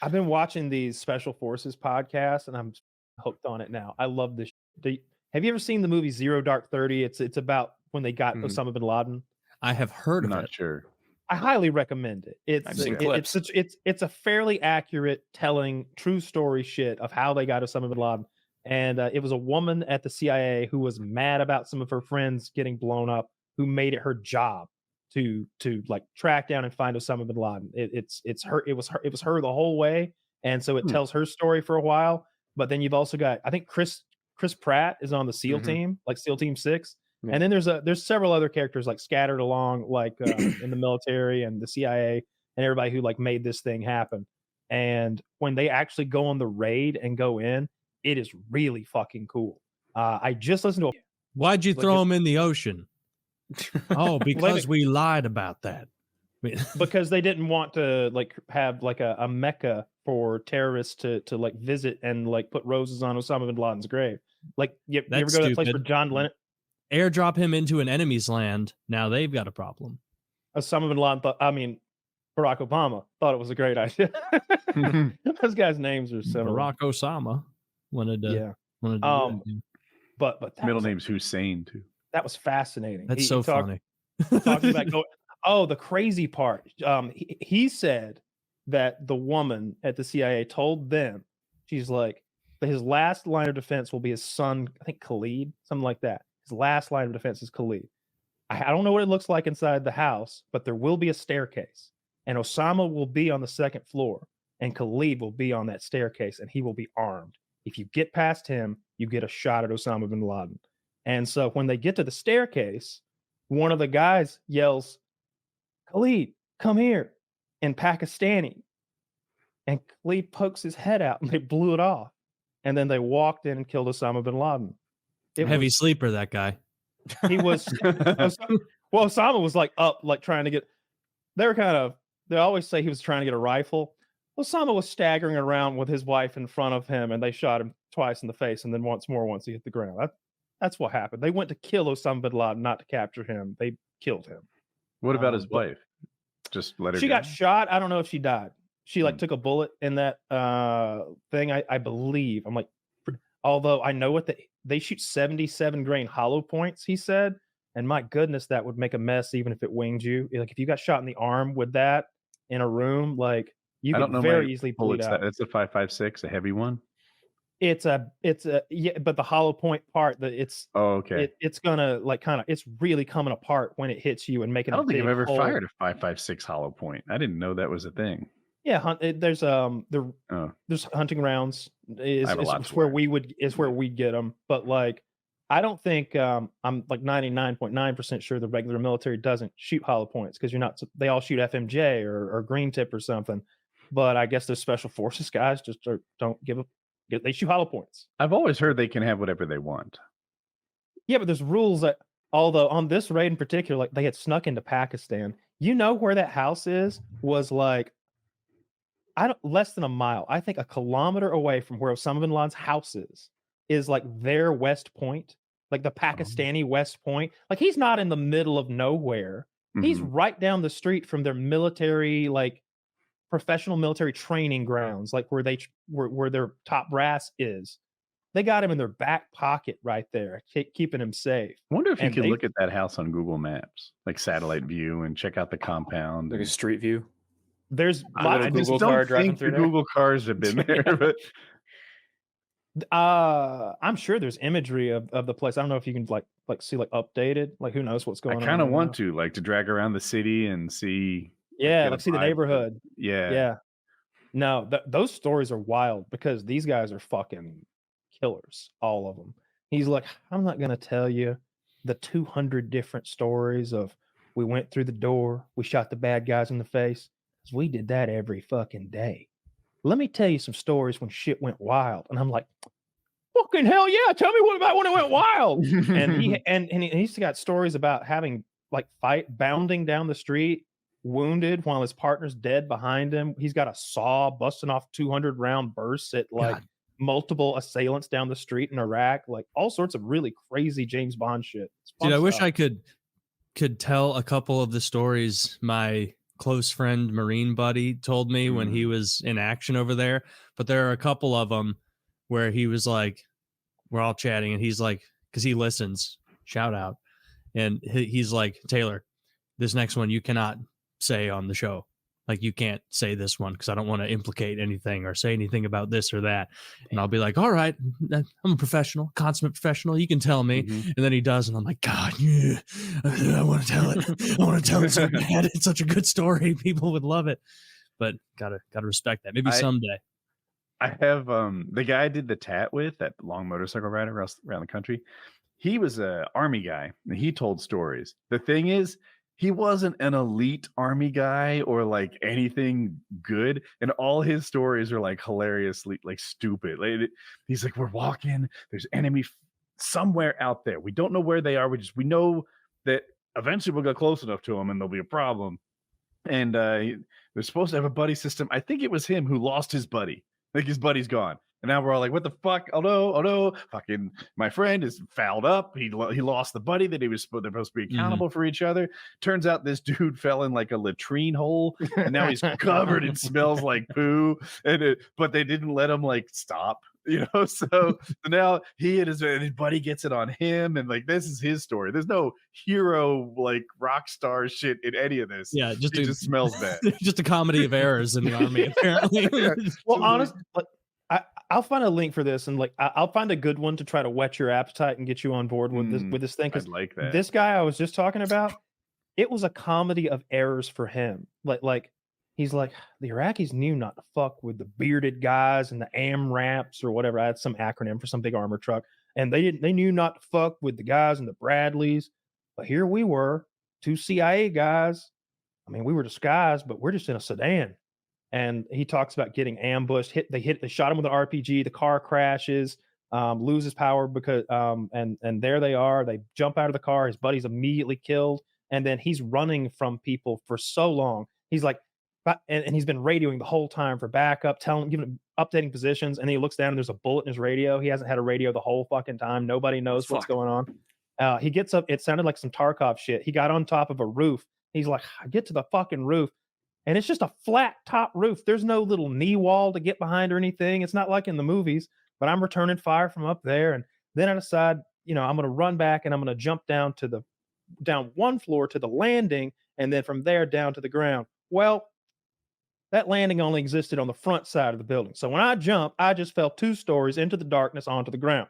I've been watching these Special Forces podcasts, and I'm hooked on it now. I love this. Have you ever seen the movie Zero Dark 30? It's about when they got Osama bin Laden. I have heard of it. Not sure. I highly recommend it. I've seen clips. It's a fairly accurate telling true story shit of how they got Osama bin Laden. And it was a woman at the CIA who was mad about some of her friends getting blown up, who made it her job to like track down and find Osama bin Laden. It was her the whole way. And so it tells her story for a while. But then you've also got, I think Chris Pratt is on the SEAL team, like SEAL Team 6. Yeah. And then there's several other characters like scattered along, like in the military and the CIA and everybody who like made this thing happen. And when they actually go on the raid and go in, it is really fucking cool. I just listened to Why'd you throw him in the ocean? Oh, because we lied about that. Because they didn't want to like have like a mecca for terrorists to like visit and like put roses on Osama bin Laden's grave. Like you ever go to that place where John Lennon airdrop him into an enemy's land? Now they've got a problem. Osama bin Laden Barack Obama thought it was a great idea. Those guys' names are similar. Barack Osama wanted to do that. But middle name's Hussein too. That was fascinating. That's so funny. Talking about the crazy part. He said that the woman at the CIA told them, she's like, that his last line of defense will be his son, I think Khalid, something like that. His last line of defense is Khalid. I don't know what it looks like inside the house, but there will be a staircase. And Osama will be on the second floor. And Khalid will be on that staircase. And he will be armed. If you get past him, you get a shot at Osama bin Laden. And so when they get to the staircase, one of the guys yells, Khalid, come here, in Pakistani. And Khalid pokes his head out and they blew it off. And then they walked in and killed Osama bin Laden. Heavy sleeper, that guy. He was, well, Osama was like up, like trying to get, they always say he was trying to get a rifle. Osama was staggering around with his wife in front of him and they shot him twice in the face and then once he hit the ground. That's what happened. They went to kill Osama bin Laden, not to capture him. They killed him. What about his wife? Just let her She go? got shot. I don't know if she died. She like took a bullet in that thing. I believe. I'm like, although I know what they shoot 77 grain hollow points, he said. And my goodness, that would make a mess even if it winged you. Like if you got shot in the arm with that in a room, like you could very easily bleed out. It's a 5.56, a heavy one. It's a yeah, but the hollow point part that it's it's gonna like kind of it's really coming apart when it hits you and making. I don't think I've ever fired a 5.56 hollow point. I didn't know that was a thing. Yeah, there's hunting rounds is where we'd get them, but like I don't think I'm like 99.9% sure the regular military doesn't shoot hollow points because they all shoot FMJ or green tip or something, but I guess those special forces guys just don't give a. They shoot hollow points. I've always heard they can have whatever they want. Yeah, but there's rules that, although on this raid in particular, like they had snuck into Pakistan. You know where that house was like, less than a mile. I think a kilometer away from where Osama bin Laden's house is like their West Point, like the Pakistani West Point. Like he's not in the middle of nowhere. Mm-hmm. He's right down the street from their military, like professional military training grounds, like where their top brass is. They got him in their back pocket right there, keeping him safe. I wonder if you could look at that house on Google Maps, like satellite view, and check out the compound, like a street view. There's lots of Google car driving through there. Google cars have been there, but I'm sure there's imagery of the place. I don't know if you can like see like updated, like who knows what's going on. I kind of want to like to drag around the city and see. Yeah, like see the neighborhood. Yeah. No, those stories are wild because these guys are fucking killers, all of them. He's like, I'm not going to tell you the 200 different stories of we went through the door, we shot the bad guys in the face. Because we did that every fucking day. Let me tell you some stories when shit went wild. And I'm like, fucking hell yeah, tell me what about when it went wild. and he's got stories about having like bounding down the street, wounded while his partner's dead behind him. He's got a saw busting off 200 round bursts at like multiple assailants down the street in Iraq, like all sorts of really crazy James Bond shit. Dude, I wish I could tell a couple of the stories my close friend, Marine buddy, told me when he was in action over there. But there are a couple of them where he was like, we're all chatting, and he's like, because he listens, shout out, and he's like, Taylor, this next one you cannot say on the show. Like, you can't say this one because I don't want to implicate anything or say anything about this or that. And I'll be like, all right, I'm a professional, consummate professional. You can tell me. And then he does. And I'm like, God, yeah, I want to tell it. I want to tell it so bad. It's such a good story. People would love it. But gotta respect that. Maybe someday. I have the guy I did the tat with, that long motorcycle rider around the country. He was an army guy and he told stories. The thing is, he wasn't an elite army guy or like anything good, and all his stories are like hilariously like stupid. Like, he's like, we're walking, there's enemy somewhere out there. We don't know where they are. We know that eventually we'll get close enough to them and there'll be a problem. And they're supposed to have a buddy system. I think it was him who lost his buddy. Like, his buddy's gone. And now we're all like, what the fuck? Oh no. Fucking my friend is fouled up. He lost the buddy that they're supposed to be accountable for each other. Turns out this dude fell in like a latrine hole, and now he's covered and smells like poo. But they didn't let him like stop, you know. So now he and his buddy gets it on him, and like, this is his story. There's no hero like rock star shit in any of this. Yeah, just smells bad. Just a comedy of errors in the army, apparently. Well, honestly, like, I'll find a link for this, and like I'll find a good one to try to whet your appetite and get you on board with this thing. Because like that. This guy I was just talking about, it was a comedy of errors for him. Like he's like, the Iraqis knew not to fuck with the bearded guys and the AMRAPs or whatever. I had some acronym for some big armor truck, and they knew not to fuck with the guys in the Bradleys. But here we were, two CIA guys. I mean, we were disguised, but we're just in a sedan. And he talks about getting ambushed. They shot him with an RPG. The car crashes, loses power because and there they are. They jump out of the car. His buddy's immediately killed, and then he's running from people for so long. He's like, and he's been radioing the whole time for backup, updating positions. And then he looks down and there's a bullet in his radio. He hasn't had a radio the whole fucking time. Nobody knows what's going on. He gets up. It sounded like some Tarkov shit. He got on top of a roof. He's like, I get to the fucking roof. And it's just a flat top roof. There's no little knee wall to get behind or anything. It's not like in the movies, but I'm returning fire from up there. And then I decide, I'm going to run back and I'm going to jump down one floor to the landing. And then from there down to the ground. Well, that landing only existed on the front side of the building. So when I jumped, I just fell 2 stories into the darkness onto the ground.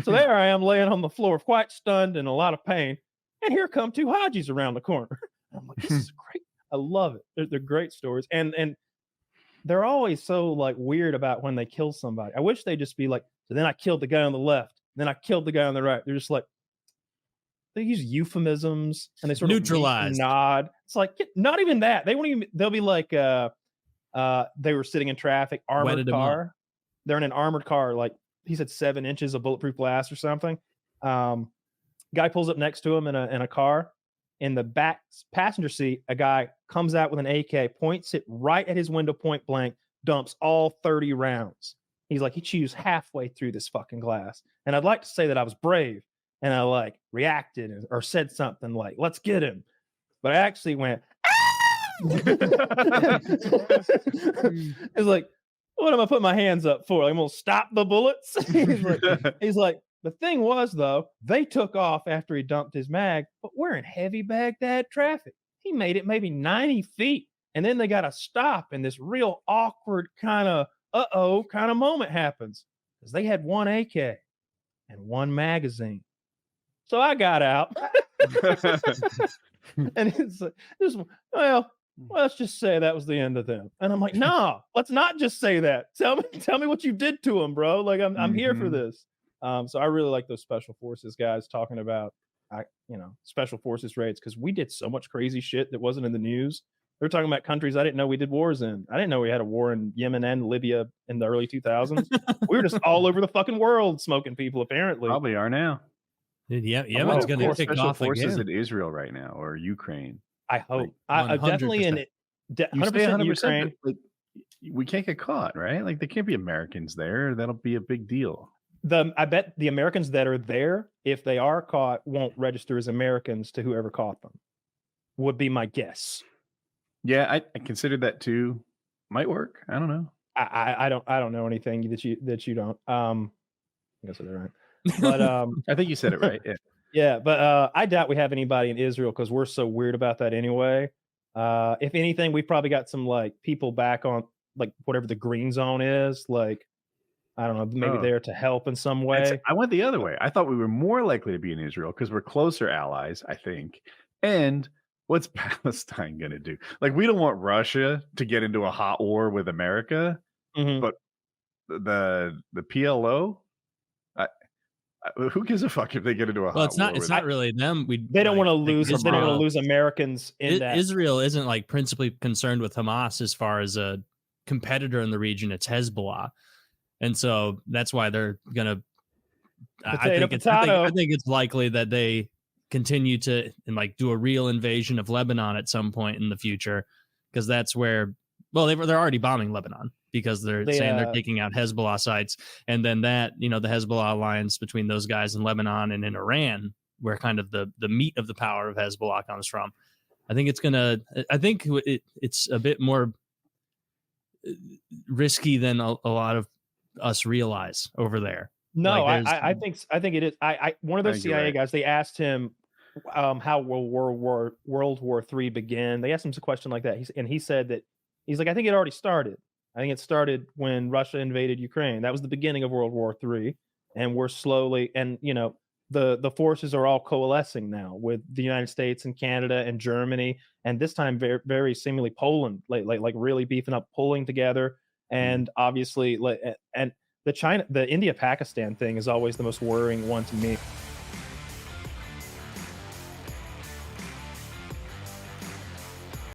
So there I am laying on the floor, quite stunned and a lot of pain. And here come 2 Hajis around the corner. I'm like, this is great. I love it. They're great stories. And they're always so like weird about when they kill somebody. I wish they'd just be like, so then I killed the guy on the left, then I killed the guy on the right. They're just like, they use euphemisms and they sort neutralize, of nod. It's like, not even that. They'll be like, they were sitting in traffic, armored car. They're in an armored car, like he said 7 inches of bulletproof glass or something. Guy pulls up next to him in a car. In the back passenger seat, a guy comes out with an AK, points it right at his window point blank, dumps all 30 rounds. He's like, he chews halfway through this fucking glass. And I'd like to say that I was brave and I like reacted or said something like, let's get him. But I actually went, it's like, what am I putting my hands up for? Like, I'm going to stop the bullets. he's like, the thing was, though, they took off after he dumped his mag, but we're in heavy Baghdad traffic. He made it maybe 90 feet, and then they got to stop, and this real awkward kind of kind of moment happens because they had 1 AK and 1 magazine. So I got out, and it's like, let's just say that was the end of them. And I'm like, no, let's not just say that. Tell me what you did to him, bro. Like I'm here for this. So I really like those special forces guys talking about, special forces raids, because we did so much crazy shit that wasn't in the news. They're talking about countries I didn't know we did wars in. I didn't know we had a war in Yemen and Libya in the early 2000s. We were just all over the fucking world smoking people, apparently. Probably are now. Dude, Yemen's going to kick off forces again. in Israel right now, or Ukraine. I hope. I definitely in 100% Ukraine. Like, we can't get caught, right? Like, there can't be Americans there. That'll be a big deal. I bet the Americans that are there, if they are caught, won't register as Americans to whoever caught them. Would be my guess. Yeah, I considered that too. Might work. I don't know. I don't know anything that you don't. I guess they're right. But I think you said it right. Yeah. yeah, but I doubt we have anybody in Israel because we're so weird about that anyway. If anything, we've probably got some like people back on like whatever the green zone is, like I don't know, maybe Oh. there to help in some It's- way. I went the other way. I thought we were more likely to be in Israel because we're closer allies, I think. And what's Palestine going to do? Like, we don't want Russia to get into a hot war with America, Mhm. but the PLO, who gives a fuck if they get into a hot Well, it's war? not. It's with not really them. They don't want to lose. They don't want to Israel- lose Americans in that. Israel isn't like principally concerned with Hamas as far as a competitor in the region. It's Hezbollah, and so that's why they're gonna. I think it's likely that they continue to and like do a real invasion of Lebanon at some point in the future, because that's where. Well, they're already bombing Lebanon because they're saying they're taking out Hezbollah sites, and then that the Hezbollah alliance between those guys in Lebanon and in Iran, where kind of the meat of the power of Hezbollah comes from. I think it's gonna. I think it's a bit more risky than a lot of us realize over there. No, Like, I think it is. One of those CIA guys, they asked him how World War III began. They asked him a question like that, and he said that he's like, I think it already started. I think it started when Russia invaded Ukraine. That was the beginning of World War III, and we're slowly, and the forces are all coalescing now with the United States and Canada and Germany, and this time very, very seemingly Poland, like really beefing up, pulling together, and obviously, and the India-Pakistan thing is always the most worrying one to me.